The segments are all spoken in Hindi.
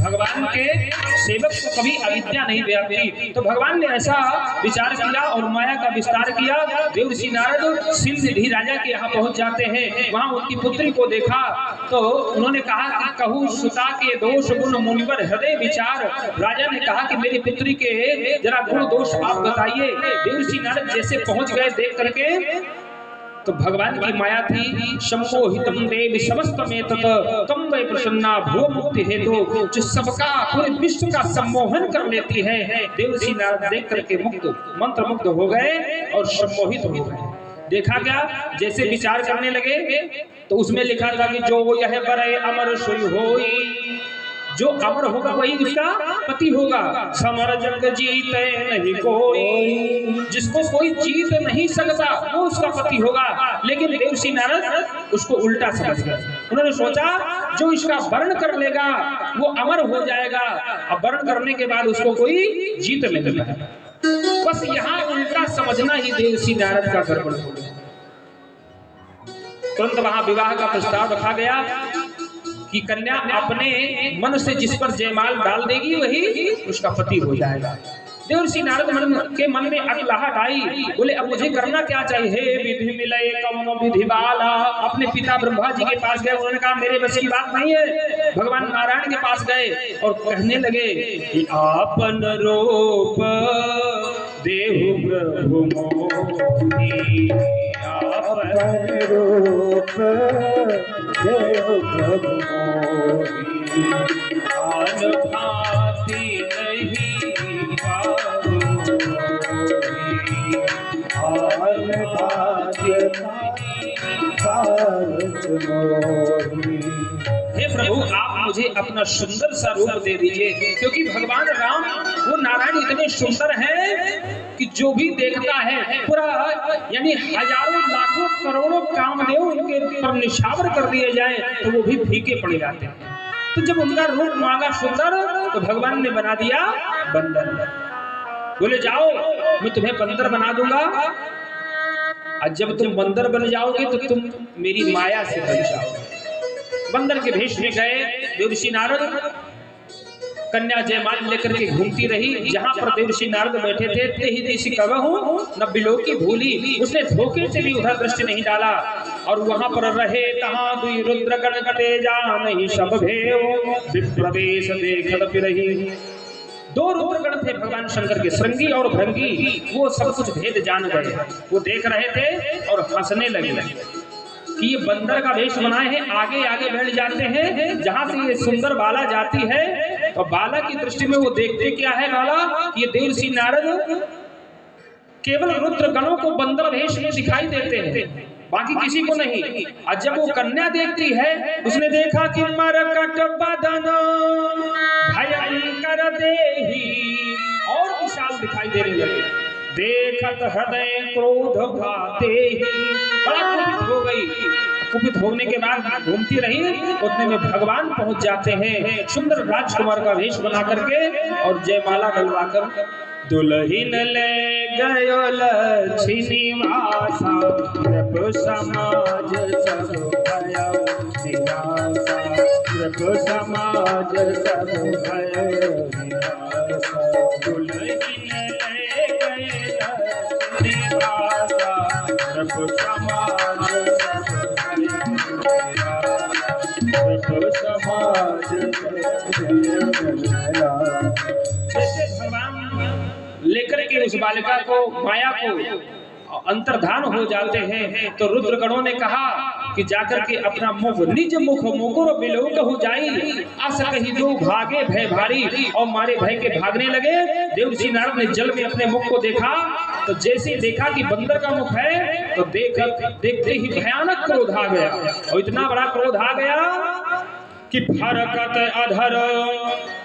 भगवान के सेवक को कभी अविद्या नहीं व्यापी। तो भगवान ने ऐसा विचार किया और माया का विस्तार किया। देवर्षि नारद सिंधि राजा के यहाँ पहुंच जाते हैं। वहां उनकी पुत्री को देखा तो उन्होंने कहा कि कहूँ सुता के दोष गुण मुनिवर हृदय विचार। राजा ने कहा कि मेरी पुत्री के जरा गुण दोष आप बताइए। देवर्षि नारद जैसे पहुंच गए देख करके तो भगवान की माया थी। सम्मोहितम देव समस्त में तत तम वै प्रसन्ना भुव मुक्ति हेतु, जो सबका पूरे विश्व का सम्मोहन कर लेती है। देवर्षि नारद देख करके मुक्त मंत्र मुग्ध हो गए और सम्मोहित हो गए। देखा क्या जैसे विचार करने लगे तो उसमें लिखा था कि जो यह बरे अमर सोई होई, जो अमर होगा वही उसका पति होगा। समर जग जीते नहीं कोई, जिसको कोई जीत नहीं सकता वो उसका पति होगा। लेकिन देवर्षि नारद उसको उल्टा समझ गए। उन्होंने सोचा जो इसका वर्ण कर लेगा वो अमर हो जाएगा, अब वर्ण करने के बाद उसको कोई जीत नहीं सकता। बस यहाँ उल्टा समझना ही देवर्षि नारद का गड़बड़ हो गया। तुरंत वहां विवाह का प्रस्ताव रखा गया कि कन्या अपने मन से जिस पर जयमाल डाल देगी वही उसका पति हो जाएगा। देवर्षि नारद के मन में अकलाहट आई। बोले अब मुझे करना क्या चाहिए? हे विधि मिले कौनो विधि बाला। अपने पिता ब्रह्मा जी के पास गए। उन्होंने कहा मेरे बस की बात नहीं है। भगवान नारायण के पास गए और कहने लगे कि आपन रूप देहु प्रभु मोहि, आपन रूप देहु प्रभु मोहि, आन भांति नहीं पावो आन भांति मोहि। हे प्रभु आप मुझे अपना सुंदर सा रूप दे दीजिए, क्योंकि भगवान राम वो नारायण इतने सुंदर हैं कि जो भी देखता है पूरा यानी हजारों लाखों करोड़ों कामदेव उनके ऊपर निछावर कर दिए जाए तो वो भी फीके पड़ जाते हैं। तो जब उनका रूप मांगा सुंदर तो भगवान ने बना दिया बंदर। बोले जाओ मैं तुम्हें बंदर बना दूंगा, और जब तुम बंदर बन जाओगे तो तुम मेरी माया से बन जाओगे। बंदर के भेष में गए देवर्षि नारद। कन्या जयमाल लेकर के घूमती रही। जहां पर देवर्षि नारद बैठे थे ते ही देशी कबहू न बिलोकी भूली। उसने धोखे से भी उधर दृष्टि नहीं डाला और वहां पर रहे तहां दुई रुद्र गण कटे जान सब भेव विप्रवेश देखत फिरही। दो रुद्र गण थे भगवान शंकर के, श्रृंगी और भृंगी। वो सब कुछ भेद जान गए। वो देख रहे थे और हंसने लगे कि ये बंदर का वेश बनाए हैं। आगे आगे बैठ जाते हैं। जहां से ये सुंदर बाला जाती है और बाला की दृष्टि में वो देखते क्या है बाला, ये देवर्षि नारद केवल रुद्र गणों को बंदर वेश में दिखाई देते हैं, बाकी किसी को नहीं। और जब वो कन्या देखती है उसने देखा कि मरकट बदन भयंकर देही और विशाल दिखाई देने लगे। देखत हृदय क्रोध भाते ही बड़ा कुपित हो गई। कुपित होने के बाद घूमती रही। उतने में भगवान पहुंच जाते हैं सुंदर राजकुमार का वेश बना करके और जयमाला डलवा कर दुल्हन ले गयो लक्ष्मी मासा। प्रभु समाज सब भयो निराशा, प्रभु समाज सब भयो निराशा। दुल्हन प्रभु समाज जैसे भगवान लेकर के उस बालिका को माया को अंतर्धान हो जाते हैं तो रुद्र गणों ने कहा कि जाकर के अपना मुख निज मुख मुकुर बिलोक हो जाई। अस कही दो भागे भय भारी, और मारे भय के भागने लगे। देवर्षि नारद ने जल में अपने मुख को देखा तो जैसे देखा कि बंदर का मुख है तो देखते ही भयानक क्रोध आ गया। और इतना बड़ा क्रोध आ गया कि फरकत अधर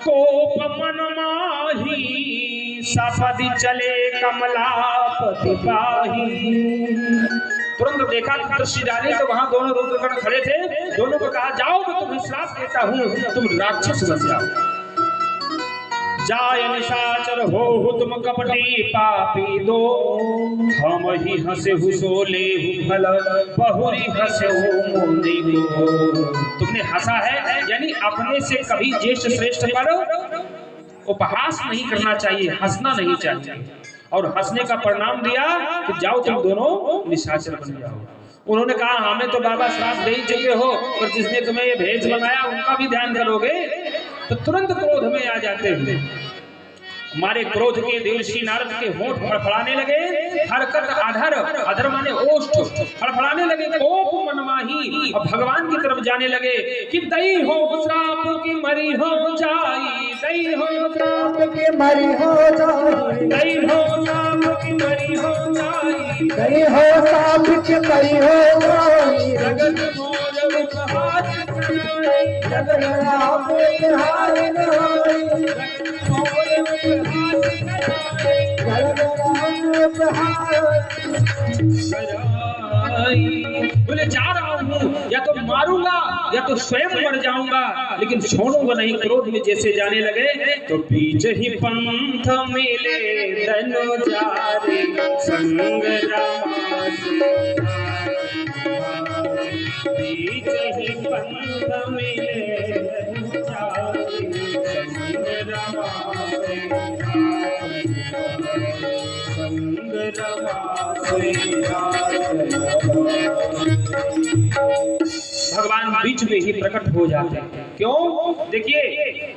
कोप मन माही, सपदि चले कमलापति पाही। तुरंत देखा दृष्टि डाली तो वहां दोनों रुद्रगण खड़े थे। दोनों को कहा जाओ मैं तुम्हें श्राप देता हूं, तुम राक्षस बन जाओ। जाय निशाचर हो तुम कपटी पापी दो, हम ही हंसे हुसोले भल बहुरी हंसे हो मुंदी को। तुमने हंसा है, यानी अपने से कभी ज्येष्ठ श्रेष्ठ पर उपहास नहीं करना चाहिए, हंसना नहीं चाहिए। और हंसने का परिणाम दिया कि जाओ तुम दोनों निशाचर बन जाओ। उन्होंने कहा हमें तो बाबा श्राप दे ही चुके हो, पर जिसने तुम्हें ये भेष बनाया उनका भी ध्यान करोगे। तो तुरंत क्रोध में आ जाते हैं। हमारे क्रोध के देवर्षि नारद के होंठ फड़फड़ाने लगे, हरकत अधर, अधर माने ओष्ठ, फड़फड़ाने लगे, कोप मनमाही, और भगवान की तरफ जाने लगे कि दई हो श्राप की मरी हो जाई, दई हो श्राप की मरी हो जाई, दई हो श्राप की मरी हो जाई, दई हो श्राप की मरी हो जाई, जगत मोर उपहास कराई, जगत राम उपहास कराई, जगत मोर बोले जा रहा हूँ, या तो मारूंगा या तो स्वयं मर जाऊंगा, लेकिन छोड़ूंगा नहीं। क्रोध में जैसे जाने लगे तो बीच ही पंथ मिले धनु जारे संग बीच ही पंथ मिले धनु जारे भगवान बीच में ही प्रकट हो जाते हैं। क्यों? देखिए,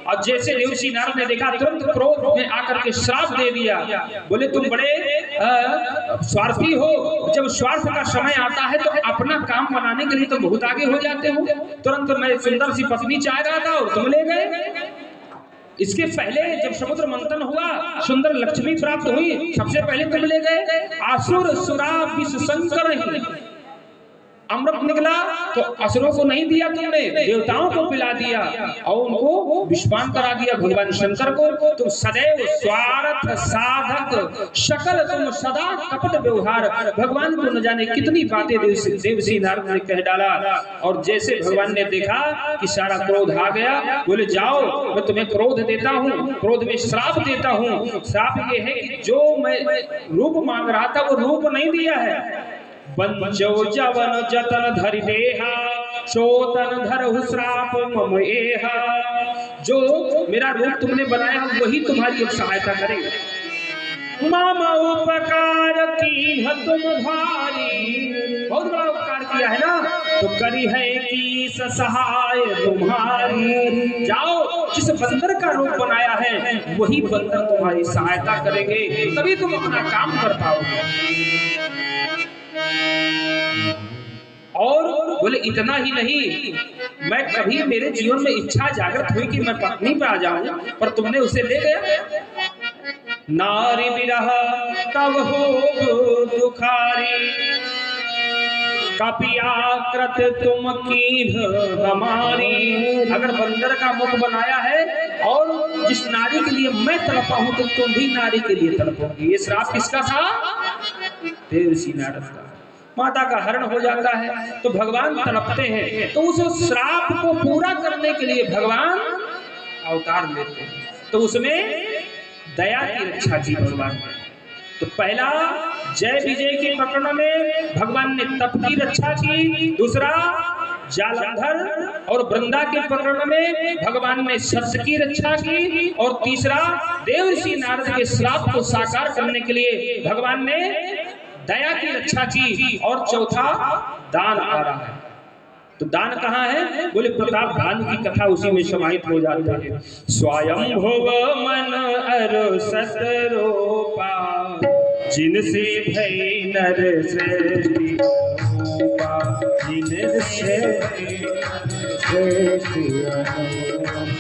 और जैसे देवर्षि नारद ने देखा तुरंत क्रोध में आकर के श्राप दे दिया। बोले तुम बड़े स्वार्थी हो, जब स्वार्थ का समय आता है तो अपना काम बनाने के लिए तो बहुत आगे हो जाते हो। तुरंत मैं सुंदर सी पत्नी चाह रहा था और तुम ले गए। इसके पहले जब समुद्र मंथन हुआ, सुंदर लक्ष्मी प्राप्त हुई, सबसे पहले तुम ले गए। आसुर सुरा विष संकर ही अमृत निकला तो असुरों को नहीं दिया तुमने, देवताओं को पिला दिया और उनको विषपान करा दिया भगवान शंकर को। तुम सदैव स्वार्थ साधक शकल, तुम सदा कपट व्यवहार। भगवान को न जाने कितनी बातें देवर्षि नारद ने कह डाला। और जैसे भगवान ने देखा कि सारा क्रोध आ गया, बोले जाओ मैं तुम्हें क्रोध देता हूँ, क्रोध में श्राप देता हूँ। श्राप ये है कि जो मैं रूप मांग रहा था वो रूप नहीं दिया है। बंजो जवन जतन धरि देहा, शोतन धरहु श्राप मम एहा। जो मेरा रूप तुमने बनाया वही तुम्हारी अब सहायता करेगा। मामा उपकार की तुम भारी, बहुत बड़ा उपकार किया है ना, तो करी है कि सहाय तुम्हारी। जाओ, जिस बंदर का रूप बनाया है वही बंदर तुम्हारी सहायता करेंगे, तभी तुम अपना काम कर पाओगे। और बोले इतना ही नहीं, मैं कभी मेरे जीवन में इच्छा जागृत हुई कि मैं पत्नी पे आ जाऊं, पर तुमने उसे ले गया। नारी विरह तब हो दुखारी, कपियाकृत तुम कीन्ह हमारी। अगर बंदर का मुख बनाया है और जिस नारी के लिए मैं तड़पा हूं तो तुम भी नारी के लिए तड़पोगी। ये श्राप किसका था? देवर्षि नारद का। माता का हरण हो जाता है तो भगवान तड़पते हैं, तो उस श्राप को पूरा करने के लिए भगवान अवतार लेते हैं। तो उसमें दया की रक्षा की भगवान ने। तो पहला जय विजय के प्रकरण में भगवान ने तप की रक्षा की, दूसरा जालंधर और वृंदा के प्रकरण में भगवान ने सत्य की रक्षा की, और तीसरा देवर्षि नारद के श्राप को साकार करने के लिए भगवान ने दया की रक्षा की, और चौथा दान आ रहा है। तो दान कहाँ है? बोले प्रताप भानु की कथा उसी में समाहित हो जाता है। स्वयं भुव मन अर सतरूपा, जिनसे भई नर सृष्टि रूपा, जिनसे सृष्टि रूपा।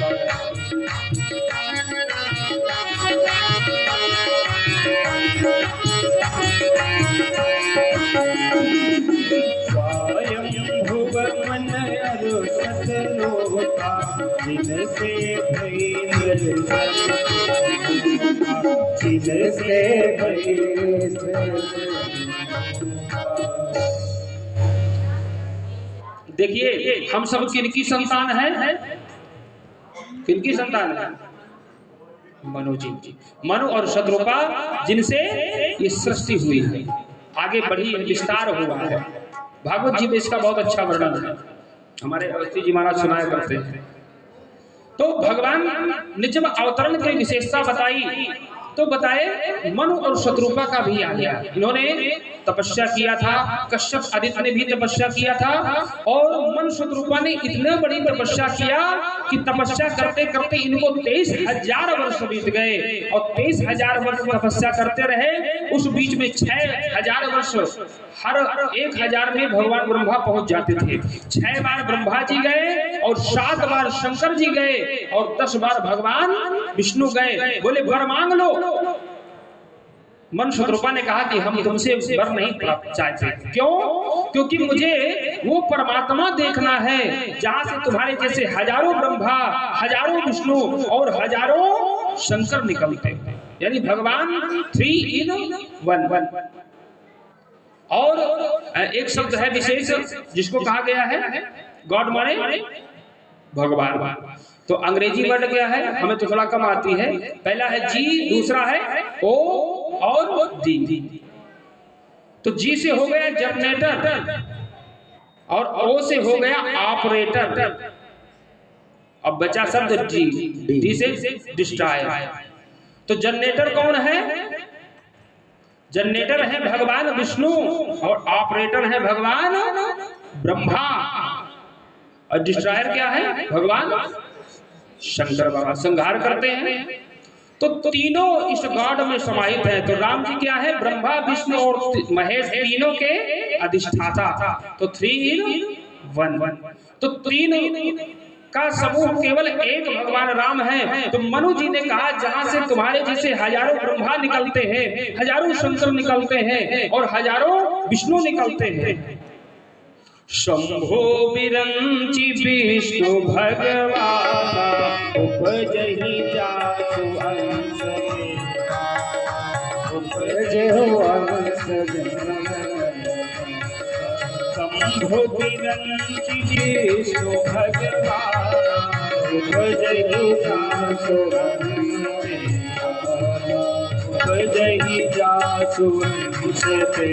देखिए हम सब किनकी संतान है? किनकी संतान है? मनु जी, मनु और शत्रुपा जिनसे ये सृष्टि हुई है, आगे बढ़ी, विस्तार हुआ है। भागवत जी में इसका बहुत अच्छा वर्णन है, हमारे अवस्थी जी महाराज सुनाया करते हैं। तो भगवान ने जब अवतरण की विशेषता बताई तो बताए मनु और शत्रुपा का भी आ गया। इन्होंने तपस्या किया था, कश्यप आदित्य ने भी तपस्या किया था, और मनु शत्रुपा ने इतने बड़ी तपस्या किया कि तपस्या करते करते इनको 23,000 वर्ष बीत गए, और 23,000 वर्ष तपस्या करते रहे। उस बीच में 6,000 वर्ष, हर 1,000 में भगवान ब्रह्मा पहुंच जाते थे। 6 बार ब्रह्मा जी गए और 7 बार शंकर जी गए और 10 बार भगवान विष्णु गए। बोले वर मांग लो। मन शत्रुपा ने कहा कि हम तुमसे वर नहीं चाहते। क्यों? क्योंकि मुझे वो परमात्मा देखना है जहां से तुम्हारे जैसे हजारों ब्रह्मा, हजारों विष्णु और हजारों शंकर निकलते हैं, यानी भगवान 3 in 1। और एक शब्द है विशेष जिसको कहा गया है गॉड माने भगवान। तो अंग्रेजी वर्ड क्या है, हमें तो थोड़ा कम आती है। पहला है जी, दूसरा है ओ और डी। तो जी से हो गया जनरेटर और ओ से हो गया ऑपरेटर। अब बचा शब्द डी, डी से डिस्ट्रॉयर। तो जनरेटर कौन है? जनरेटर है भगवान विष्णु और ऑपरेटर है भगवान ब्रह्मा, और डिस्ट्रॉयर क्या है? भगवान शंकर बाबा संहार करते हैं। तो तीनों इस गॉड में समाहित हैं। तो राम जी क्या है? ब्रह्मा विष्णु और महेश, तीनों के अधिष्ठाता। तो 3 in 1। तो तीन का समूह केवल एक भगवान राम है। तो मनु जी ने कहा जहां से तुम्हारे जैसे हजारों ब्रह्मा निकलते हैं, हजारों शंकर निकलते हैं और हजारों विष्णु निकलते हैं। शंभो विरंचि विष्णु भगवान उपजहि जासु अंश, उपजहु अंश शंभो विरंचि विष्णु भगवान उपजहि जासु उपजहि जासु अंश ते।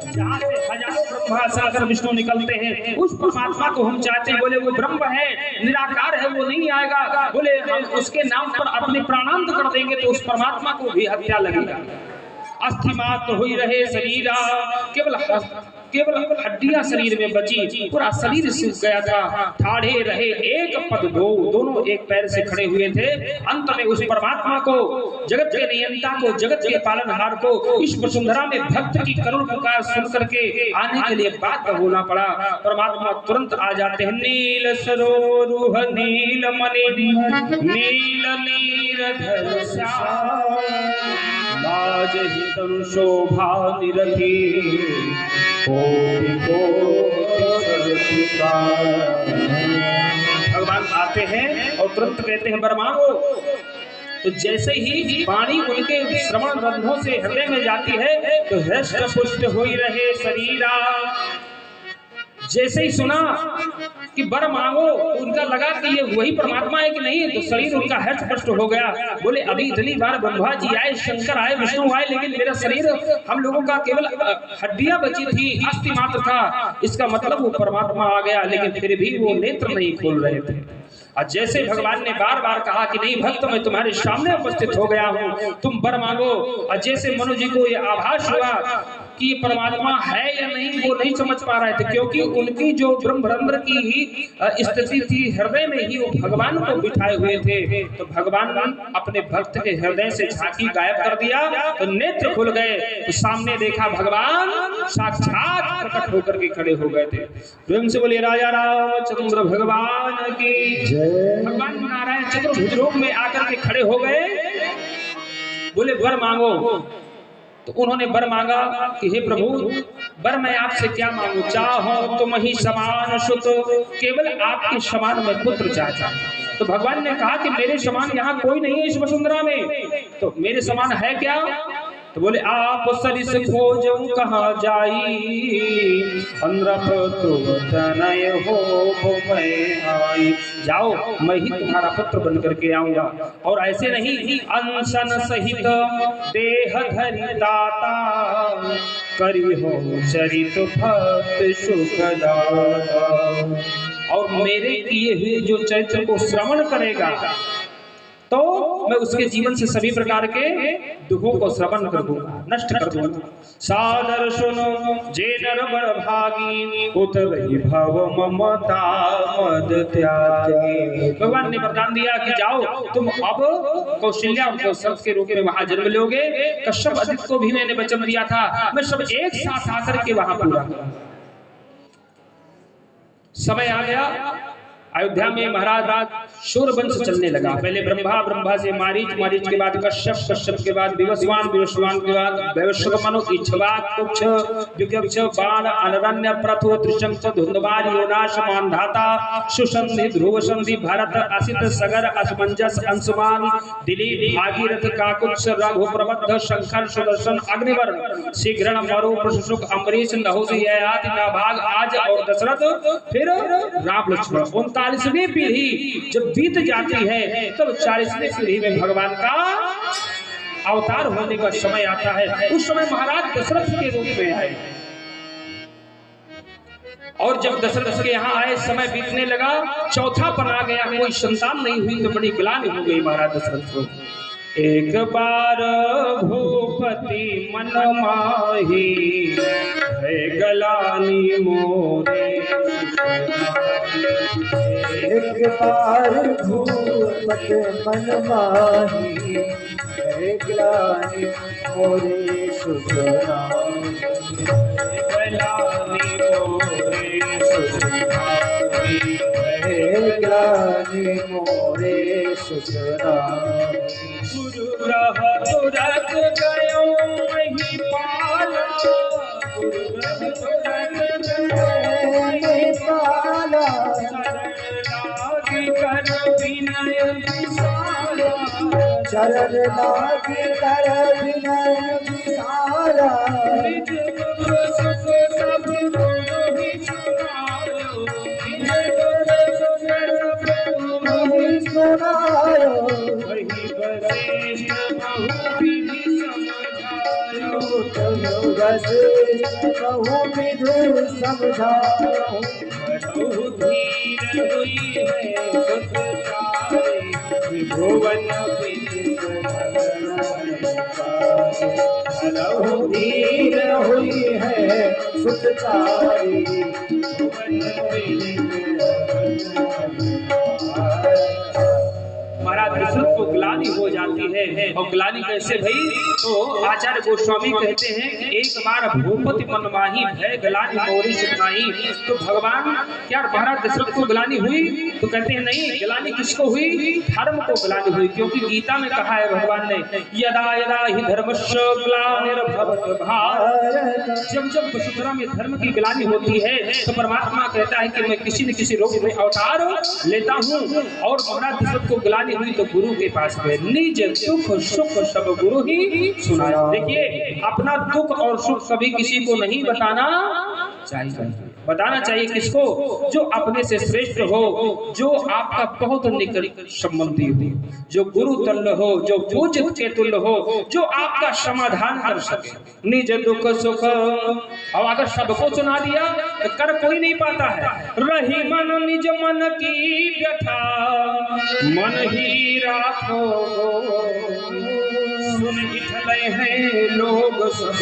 जहाँ से हजारों ब्रह्मा सागर विष्णु निकलते हैं, उस परमात्मा को हम चाहते हैं। बोले वो ब्रह्म है, निराकार है, वो नहीं आएगा। बोले हम उसके नाम पर अपने प्राणांत कर देंगे तो उस परमात्मा को भी हत्या लगेगा। अस्थि मात्र हुई रहे शरीरा, केवल हड्डियां शरीर में बची, पूरा शरीर सूख गया था। ठाढ़े रहे एक पद दो, दोनों एक पैर से खड़े हुए थे। अंत में उस परमात्मा को, जगत के नियंता को, जगत के पालनहार को इस वसुंधरा में भक्त की करुण पुकार सुन करके आने के लिए बात होना पड़ा। परमात्मा तुरंत आ जाते हैं। नील सरोरुह नील मणि नील नीरधर श्याम, लाज ही तनु शोभा निरति, भगवान आते हैं और तुरंत कहते हैं वर मांगो। तो जैसे ही वाणी उनके श्रवण रंध्रों से हृदय में जाती है तो हृष्ट पुष्ट होई रहे शरीरा। जैसे ही सुना कि वर मांगो, उनका लगा कि ये वही परमात्मा है कि नहीं, तो शरीर उनका हृष्ट पुष्ट हो गया। बोले अभी इतनी बार ब्रह्मा जी आए, शंकर आए, विष्णु आए, लेकिन मेरा शरीर, हम लोगों का केवल हड्डियां बची थी, अस्थि मात्र था। इसका मतलब वो परमात्मा आ गया, लेकिन फिर भी वो नेत्र नहीं खोल रहे थे। और जैसे भगवान ने बार बार कहा कि नहीं भक्त मैं तुम्हारे सामने उपस्थित हो गया हूँ, तुम वर मांगो। और जैसे मनु जी को ये आभास हुआ कि ये परमात्मा है या नहीं, वो नहीं समझ पा रहे थे, क्योंकि उनकी जो ब्रह्मरंध्र की स्थिति थी, हृदय में ही वो भगवान को बिठाए हुए थे। तो भगवान अपने भक्त के हृदय से झांकी गायब कर दिया, तो नेत्र खुल गए, तो सामने देखा भगवान साक्षात प्रकट होकर के खड़े हो गए थे। प्रेम से बोलिए राजा रामचंद्र भगवान की। भगवान नारायण चतुर्भुज रूप में आकर के खड़े हो गए। बोले वर मांगो। तो उन्होंने वर मांगा कि हे प्रभु, वर मैं आपसे क्या मांगू? चाहो तुम ही समान सुत, केवल आपके समान मैं पुत्र चाहता। तो भगवान ने कहा कि मेरे समान यहाँ कोई नहीं है इस वसुंधरा में। तो मेरे समान है क्या? तो बोले आप सरिस खोजो कहाँ जाई, अंद्रप तो तनय हो मैं आई। जाओ मैं ही तुम्हारा पुत्र बन करके आऊंगा। और ऐसे नहीं, अनशन सहित देह धरि दाता, करी हो चरित भक्त सुखदाता। और मेरे किए हुए जो चरित्र को श्रवण करेगा तो मैं उसके जीवन से सभी प्रकार के दुखों को श्रवण कर दूंगा, नष्ट कर दूंगा। सादर सुनो जे नर बड़ भागी, उतरहि भव ममता मद त्यागी। भगवान ने वरदान दिया कि जाओ तुम अब कौशल्या और कौशल के रूप में वहां जन्म लोगे। कश्यप आदित्य को भी मैंने वचन दिया था, मैं सब एक साथ आकर के वहां पूरा करूंगा। समय आ गया, अयोध्या में महाराज राज शूर वंश चलने लगा। पहले ब्रह्मा, ब्रह्मा से मारीच, मारीच के बाद कश्यप, कश्यप के बाद विवस्वान, विवस्वान के बाद वैवस्वत मनु, इक्ष्वाक, कुक्ष, विकक्ष, बाण, अनरण्य, प्रथु, त्रिशंक, धुंधमार, योनाश, मानधाता, सुसंधि, ध्रुव संधि, भरत, असित, सगर, असमंजस, अंशुमान, दिलीप, भागीरथ, काकुत्स, रघु, प्रबद्ध, शंकर, सुदर्शन, अग्निवर्ण, शीघ्र, मरु, प्रशुक, अम्बरीश, नहुष, ययाति, नाभाग, आज और दशरथ, फिर राम लक्ष्मण। 39वीं पीढ़ी जब बीत जाती है तब 40वीं पीढ़ी में भगवान का अवतार होने का समय आता है। उस समय महाराज दशरथ के रूप में आए, और जब दशरथ के यहाँ आए समय बीतने लगा, चौथा बना गया, कोई संतान नहीं हुई तो बड़ी ग्लानि हो गई महाराज दशरथ को। एक बार भूपति मन माही, है ग्लानि मोरे। एक बार भूपति मन माही, है ग्लानि मोरे सुखनाई। ग्लानि मोरे सुखनाई, है ग्लानि मोरे सुखनाई। गुरु ग्रह तुरत गयो महिपाला, गुरु ग्रह तुरत गयो महिपाला। शरण लागी कर विनय विसारा, शरण लागी कर विनय विसारा। निज गुरु सुख सब गुरु ही सुनायो, निज गुरु सुख सब गुरु ही सुनायो। वही वशिष्ठ बहु विधि समझायो, वशिष्ठ बहु विधि समझायो। बहु धीर हुई है सुत चारि, त्रिभुवन विदित बहु धीर हुई है सुत चारि, त्रिभुवन विदित। महाराज दशरथ को ग्लानि हो जाती है। और ग्लानि कैसे भई? तो आचार्य गोस्वामी कहते हैं कि एक बार भूपति मन माही, भय ग्लानि मोरे सुखनाई। तो भगवान क्या महाराज दशरथ को ग्लानि हुई? तो कहते हैं नहीं, ग्लानि किसको हुई? धर्म को ग्लानि हुई। क्योंकि गीता में कहा है भगवान ने, यदा यदा हि धर्मस्य ग्लानिर्भवति भारत। जब जब वसुंधरा में धर्म की ग्लानि होती है तो परमात्मा कहता है कि मैं किसी न किसी रूप में अवतार लेता हूँ। और महाराज दशरथ को ग्लानि हुई तो गुरु के पास गए, निज दुख सुख सब गुरु ही सुनाया। देखिए, अपना दुख और सुख कभी किसी को नहीं बताना चाहिए। बताना चाहिए किसको? जो अपने से श्रेष्ठ हो, जो आपका बहुत निकट संबंधी हो, जो गुरु तुल्य हो, जो पूज्य के तुल्य हो, जो आपका समाधान कर सके। निज दुख सुख, और अगर सबको सुना दिया तो कर कोई नहीं पाता है। रही मन निज मन की व्यथा, मन ही राखो, सुन इठले हैं लोग सब,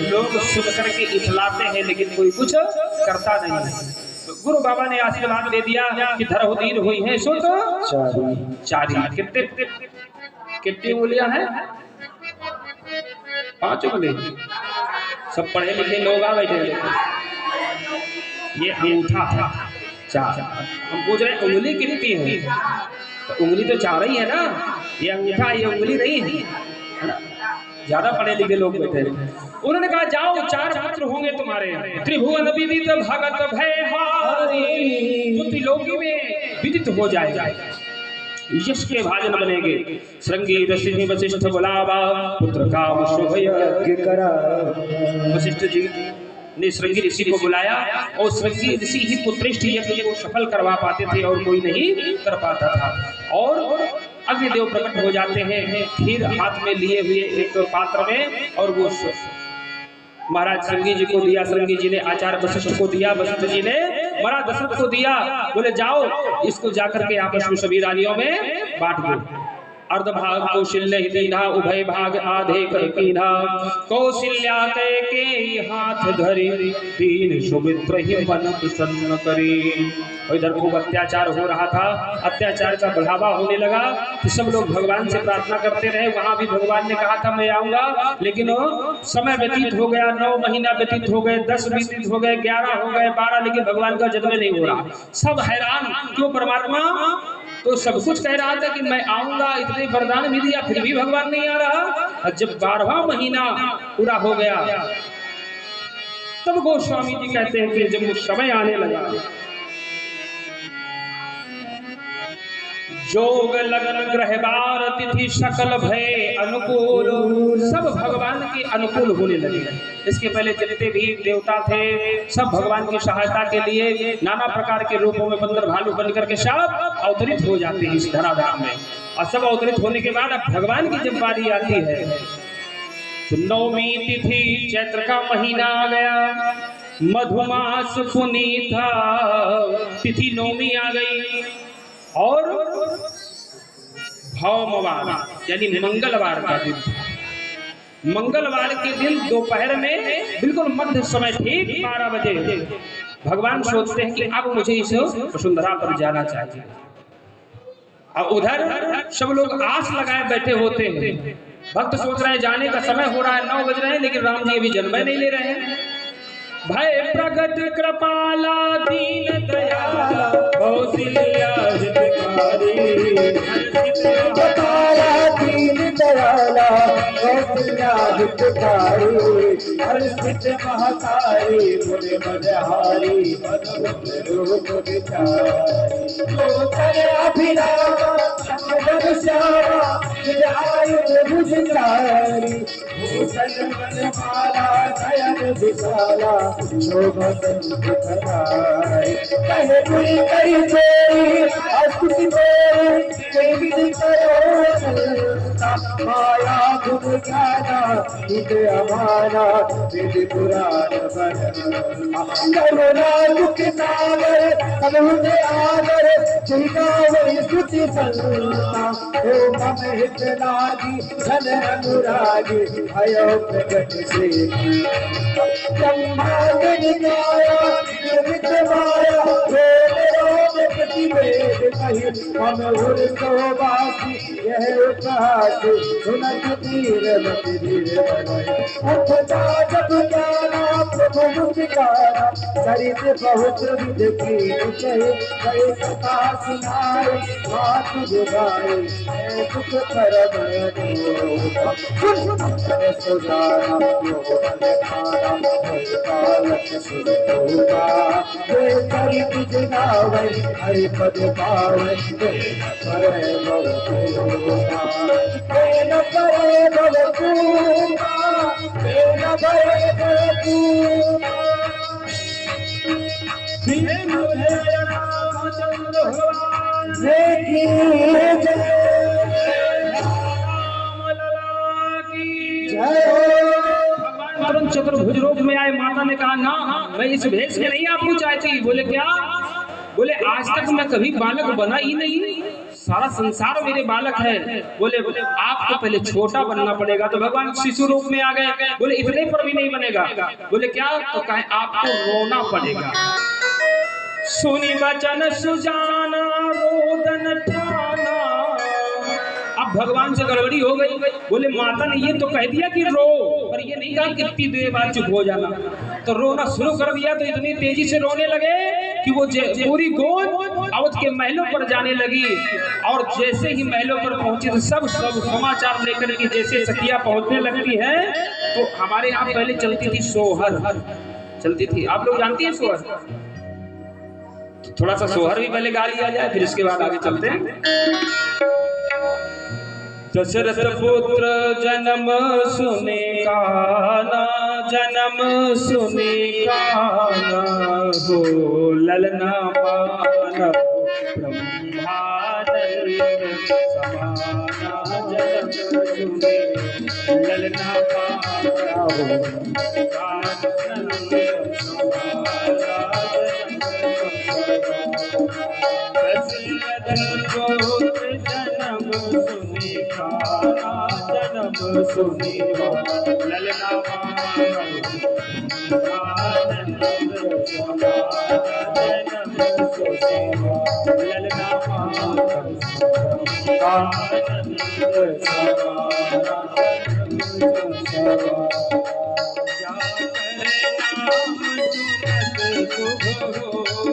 लोग सुन करके इठलाते हैं लेकिन कोई कुछ करता नहीं है। तो गुरु बाबा ने आशीर्वाद दे दिया कि धर्मधीर हुई है सुत चारी। कितनी उंगलियां हैं? 5 उंगली। सब पढ़े लिखे लोग आ बैठे। ये अंगूठा है 4। हम पूछ रहे हैं उंगली कितनी है? तो उंगली तो 4 ही है ना। ये अंगूठा, ये उंगली नहीं है ना। ज्यादा पढ़े लिखे लोग बैठे। उन्होंने कहा जाओ 4 पुत्र होंगे तुम्हारे, त्रिभुवन विदित भगत भयहारी, जो त्रिलोकी में विदित हो जाएगा। यश के भाजन बनेंगे। श्रृंगी ऋषि वशिष्ठ बुलावा पुत्र काम शुभ यज्ञ करा। वशिष्ठ जी ने श्रृंगी ऋषि को बुलाया और श्रृंगी ऋषि ही पुत्रेष्ठ यज्ञ को सफल करवा पाते थे और कोई नहीं कर पाता था। और अग्निदेव प्रकट हो जाते हैं खीर हाथ में लिए हुए एक पात्र में, और वो महाराज श्रृंगी जी को दिया। श्रृंगी जी ने आचार्य वशिष्ठ को दिया, वशिष्ठ जी ने महाराज दशरथ को दिया। बोले जाओ इसको जाकर के आपस में सभी रानियों में बांट दो। अर्ध भाग कौशल्य ही दीना, उभय भाग आधे कर कीना। कौशल्या के हाथ धरी, दीन सुमित्र ही मन प्रसन्न करी। और इधर खूब अत्याचार हो रहा था, अत्याचार का बढ़ावा होने लगा कि सब लोग भगवान से प्रार्थना करते रहे। वहां भी भगवान ने कहा था मैं आऊंगा, लेकिन समय व्यतीत हो गया, 9 महीना व्यतीत हो गए, 10 व्यतीत हो गए, 11 हो गए, 12, लेकिन भगवान का जन्म नहीं हो रहा। सब हैरान, क्यों परमात्मा तो सब कुछ कह रहा था कि मैं आऊंगा, इतने वरदान भी दिया, फिर भी भगवान नहीं आ रहा। और जब 12वां महीना पूरा हो गया तब गोस्वामी जी कहते हैं कि जब वो समय आने लगा, जोग लगन ग्रह बार तिथि सकल भय अनुकूल, सब भगवान के अनुकूल होने लगे। इसके पहले जितने भी देवता थे सब भगवान की सहायता के लिए नाना प्रकार के रूपों में बंदर भालू बनकर के सब अवतरित हो जाते हैं इस धराधाम में। और सब अवतरित होने के बाद अब भगवान की जब बारी आती है तो 9वीं तिथि चैत्र का महीना आ गया, मधुमास पुनीता तिथि 9वीं आ गई। और भौमवार यानी मंगलवार का दिन, मंगलवार के दिन दोपहर में बिल्कुल मध्य समय ठीक 12 बजे भगवान सोचते हैं कि अब मुझे इस वसुंधरा पर जाना चाहिए। और उधर सब लोग आस लगाए बैठे होते हैं, भक्त सोच रहे हैं जाने का समय हो रहा है, 9 बज रहे हैं, लेकिन राम जी अभी जन्म नहीं ले रहे हैं। भय प्रगट कृपाला दीन दयाला कौशल्या हितकारी, कृपाला दीन दयाला कौशल्या हितकारी, हर्षित महतारी मुनि मनहारी, रूप विचारी। जो करे अभिरामा समर श्यामा, आयु भुजचारी, भूषण मनमाला नयन विशाला, शोभा संत कराए। कहे कोई कही चोरी अस्तुति मेरी, केवि करो माया गुण ज्ञाना, हित अमाना विधि पुराण बना। करुणा दुख सागर सबहुते आगर, जिनका वही स्तुति संता। ओ मम हित लागी धन अनुरागी, भयो प्रगट से ब्रह्मांड निकाया विविध माया। रोम रोम प्रतिवेद कही हम हुर सोबासी, यह उपहास सुनत धीर मति धीर बनाए। उठता जब ज्ञाना प्रभु मुस्काना, चरित बहुत विध कीन कहे। कहे कथा सुनाए मातु जुगाए, दुख करम सुजाना मोहन खाना, कालक सुनोगा चरित जनावे। हरि पद पावे करे बहुतूमा, न करे बहुतूमा, न करे बहुतूमा। रामचंद्र भगवान की भगवान चतुर्भुज रूप में आए। माता ने कहा ना मैं इस भेष में नहीं आपको चाहती। बोले क्या? बोले आज तक मैं कभी बालक बना ही नहीं, सारा संसार मेरे बालक है। बोले आपको पहले छोटा बनना पड़ेगा। तो भगवान शिशु रूप में आ गए। बोले इतने पर भी नहीं बनेगा। बोले क्या? तो कहे आपको रोना पड़ेगा। सुनी वचन सुजाना रोदन ठाना। अब भगवान से गड़बड़ी हो गई। बोले माता ने ये तो कह दिया कि रो, पर ये नहीं कहा कि इतनी देर बाद चुप हो जाना। तो रोना शुरू कर दिया। तो इतनी तेजी से रोने लगे कि वो पूरी गोद अवध के महलों पर जाने लगी। और जैसे ही महलों पर पहुंची तो सब समाचार लेकर के जैसे सखियां पहुंचने लगती हैं। तो हमारे यहाँ पहले चलती थी सोहर, चलती थी। आप लोग जानती हैं सोहर? थोड़ा सा सोहर भी पहले गा लिया जाए, फिर इसके बाद आगे चलते हैं। दशरथ पुत्र जन्म सुने काना, जन्म सुने काना हो ललना मानव ब्रह्मानंद समाना, जन्म सुने ललना मानव ब्रह्मानंद समाना, दशरथ पुत्र जन्म सुने काना, जन्म सुने ललना मानव आनंद समाना, जन्म सुने ललना मानव आनंद समाना, जन्म सुमत शुभ होई,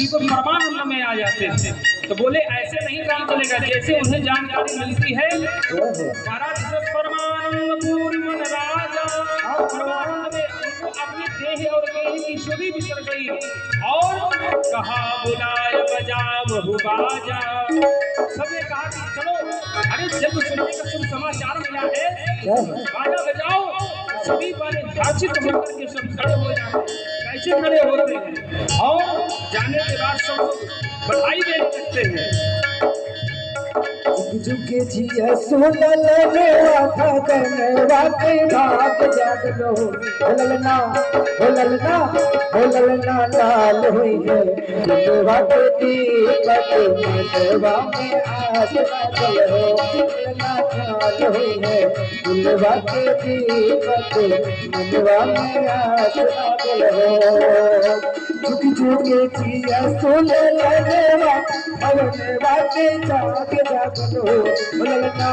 परमानंद में आ जाते थे। तो बोले ऐसे नहीं काम चलेगा, जैसे उन्हें जानकारी मिलती है महाराज परमानंद पूर्ण मन राजा, परमानंद में उनको अपनी देह और देह की शुद्धि बिसर गई और कहा बुलाए बजा बहु बाजा। सबने कहा कि चलो, अरे जब सुनने का शुभ समाचार मिला है बाजा बजाओ। सभी वाले भाषित होकर के सब खड़े हो जाते, कैसे खड़े होते हैं और जाने के बाद सब बधाई देने लगते हैं। जुग जिया सुनल वाथा करवा के भाग जाग लो, ललना लाल हुई है दिलवा के दीपक मनवा में आस लागल हो, ललना लाल हुई है दिलवा के दीपक मनवा में आस लागल हो। जुग जिया सुनल भगवनवा के जाग जाग लो, ललना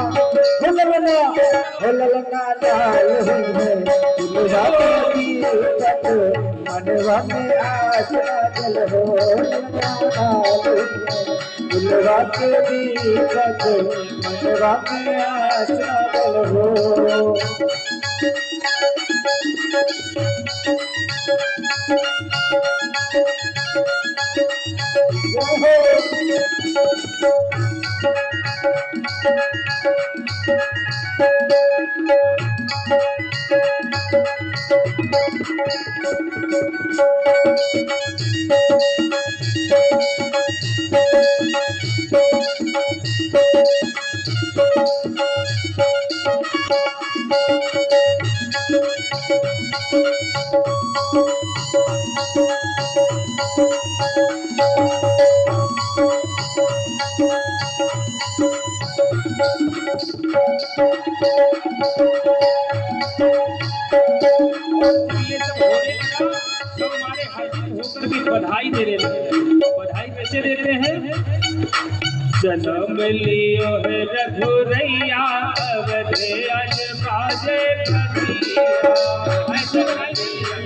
लाल हुई है दिलवा के दीपक मनवा में आस लागल हो, दिलवा के दीपक मनवा में आस लागल हो। बधाई दे रहे हैं। बधाई कैसे देते हैं? जन्म लियो है रघुरैया अवधे अज बाजे कन्हैया, ऐसे बधाई देते हैं।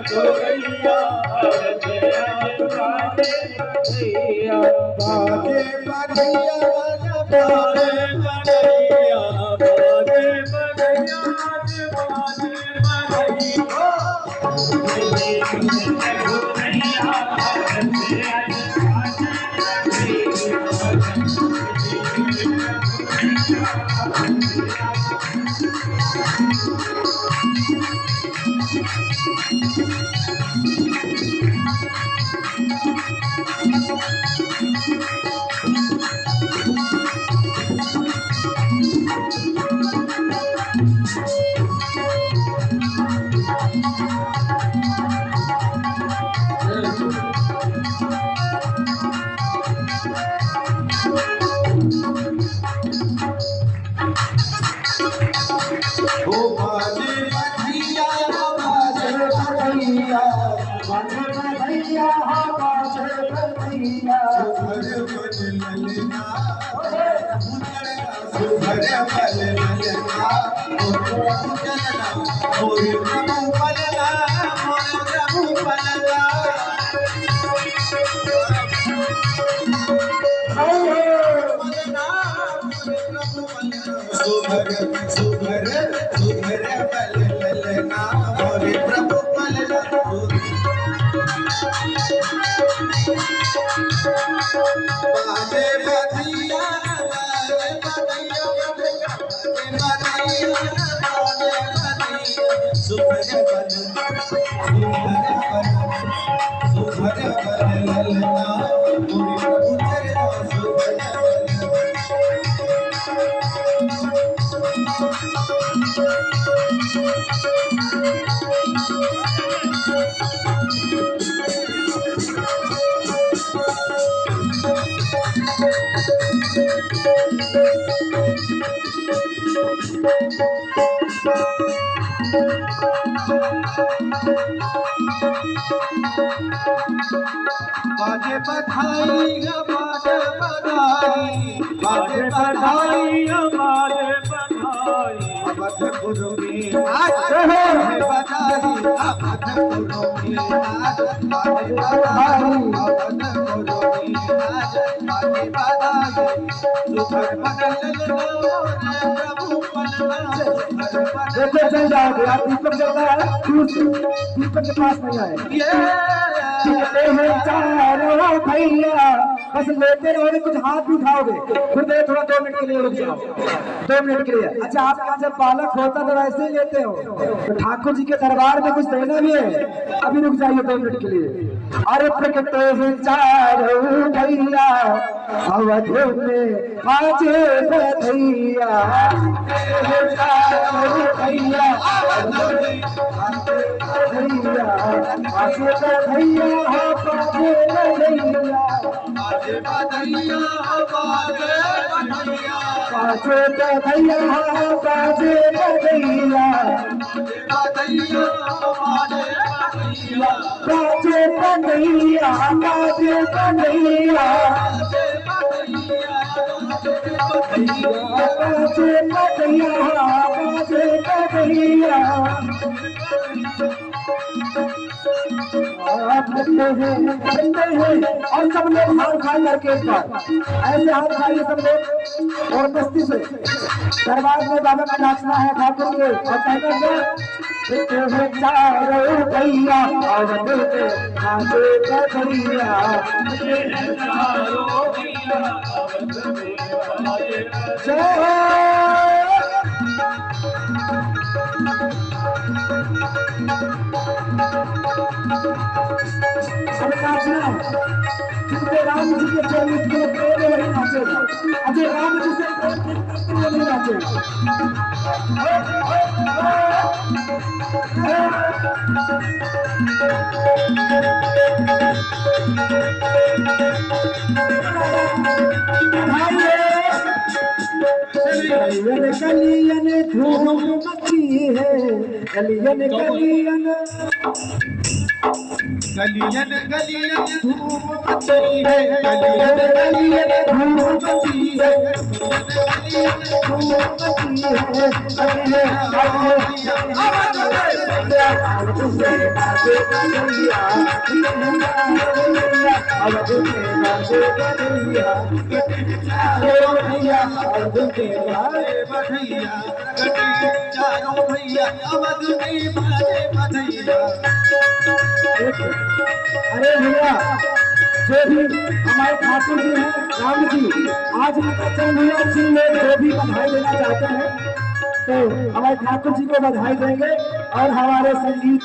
रघुरैया अवधे अज बाजे कन्हैया, बाजे कन्हैया बाजे कन्हैया, बाजे कन्हैया भैया मोरे प्रभु पलला मोरे प्रभु पलला सुभर सुभर सुभर पललना मोरे प्रभु पलला बाजे बधिया बाजे बधिया सुभर पल सुभर पललना मोरे प्रभु चरणा सुभर बाजे बधाई बाजे बधाई बाजे बधाई बाजे बधाई अवधपुर में आज है बधाई अवधपुर में आज बाजे बधाई अवधपुर में आज बाजे बधाई सुभर पललना प्रभु पलना देखो चल जाओगे आप दीपक जलता है दीपक के पास नहीं आए चारों भैया बस लेते रहोगे कुछ हाथ भी उठाओगे फिर दे थोड़ा 2 मिनट के लिए रुक जाओ 2 मिनट के लिए अच्छा आपके यहाँ जब बालक होता तो वैसे ही लेते हो तो ठाकुर जी के दरबार में कुछ देना भी है अभी रुक जाइए 2 मिनट के लिए अरे प्रकटे हैं चारों भैया अवध में बाजे बधैया चारों भैया बाजे बधैया बाजे बधैया बाजे बधैया बाजे बधैया बाजे बधैया बाजे बधैया बाजे बधैया बाजे बधैया बाजे बधैया करते हैं और सब लोग हाथ खाई करके एक बार ऐसे हाथ खाइए सब लोग और मस्ती से दरबार में बाबा का नाचना है ठाकुर के और कहना है चारों भैया अवध में बाजे बधैया अब नाचना जितने राम जी के चरण के प्रेम वही नाचेगा अजय राम जी से नहीं नाचेगा कलियन धूम मची है कलियन कलियन गलियन गलियन धूम मची है गलियन गलियन धूम मची है गलियन धूम मची है चारों भैया अवध में बाजे बधैया अरे भैया जो भी हमारे ठाकुर जी हैं राम जी आज उनका जन्मदिन जी लोग जो भी बधाई देना चाहते हैं तो हमारे ठाकुर जी को बधाई देंगे और हमारे संगीत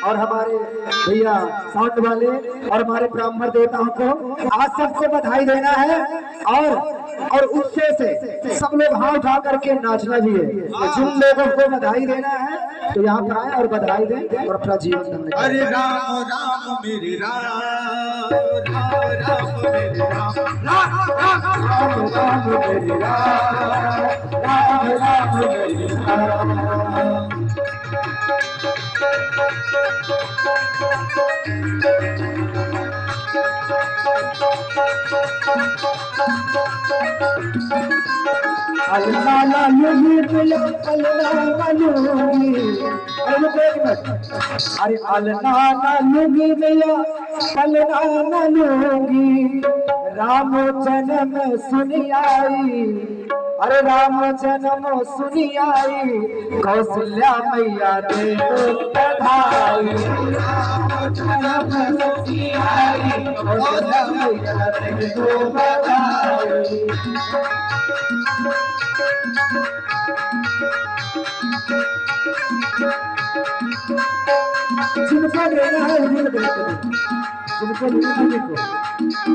और हमारे भैया साउंड वाले और हमारे ब्राह्मण देवताओं को आज सबको बधाई देना है और उससे से सब लोग हाथ उठा करके नाचना भी है जिन लोगों को बधाई देना है तो यहाँ पर आए और बधाई दें और अपना जीवन धन्य करें। अरे राम राम मेरे राम राम राम मेरे राम राम राम राम मेरे राम राम मेरे राम अलनाला लूंगी अलनाला लूंगी। अरे रुको एक मिनट। अरे अलनाला लूंगी मैया अलनाला लूंगी। राम जन्म सुनी आई, अरे राम जन्म सुनी आई। कौशल्या मैया दे दो बधाई। राम जन्म सुनी आई, कौशल्या मैया दे दो बधाई। जिनको लेना है उन्हें देखो, जिनको लेना है देखो।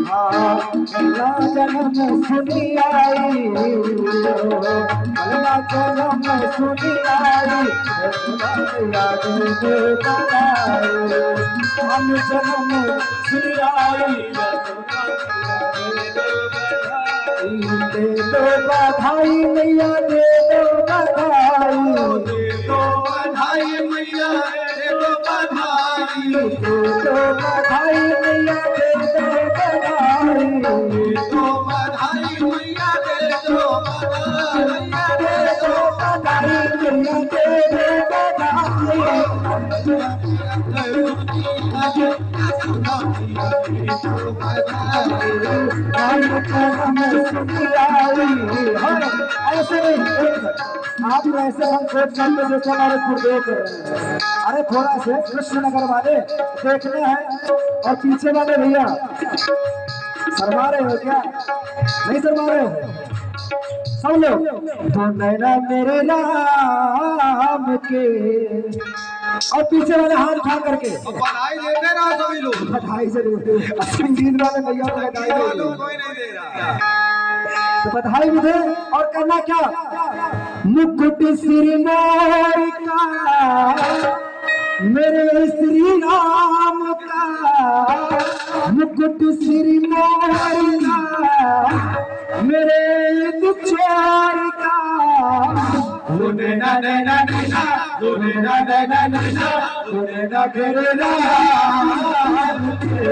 हाँ अल्लाह जन्म सुनी आई, अल्लाह जन्म सुनी आई। याद दे बधाई, हम जन्म सुनी आई। दे दो बधाई मैया दे दो बधाई। दे दो बधाई मैया दे दो बधाई। दे दो बधाई मैया दे दो बधाई। दे दो बधाई मैया दे दो बधाई। दे दो बधाई मैया दे दो बधाई। ऐसे आप ऐसे हम सोच करते जैसे हमारे गुरुदेव कर रहे हैं। अरे थोड़ा से कृष्णनगर वाले देखने हैं और पीछे वाले भैया शर्मा रहे हो क्या? नहीं शर्मा रहे हो सब लोग। तो नैना मेरे राम के, और पीछे वाले हाथ उठा करके बधाई देते रहो सभी लोग। बधाई जरूर। संगीत वाले भैया को बधाई दे। कोई नहीं दे रहा। तो बधाई भी दे और करना क्या? मुकुट श्री मोर का मेरे श्री राम का। मुकुट श्री मोर का मेरे दुचार का। लुने ना ना ना ना लुने ना ना ना ना लुने ना तेरे राम के।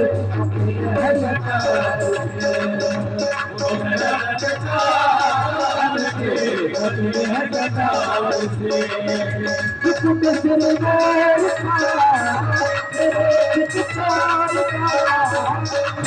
मुकुट श्री मोर का मेरे दुचार का।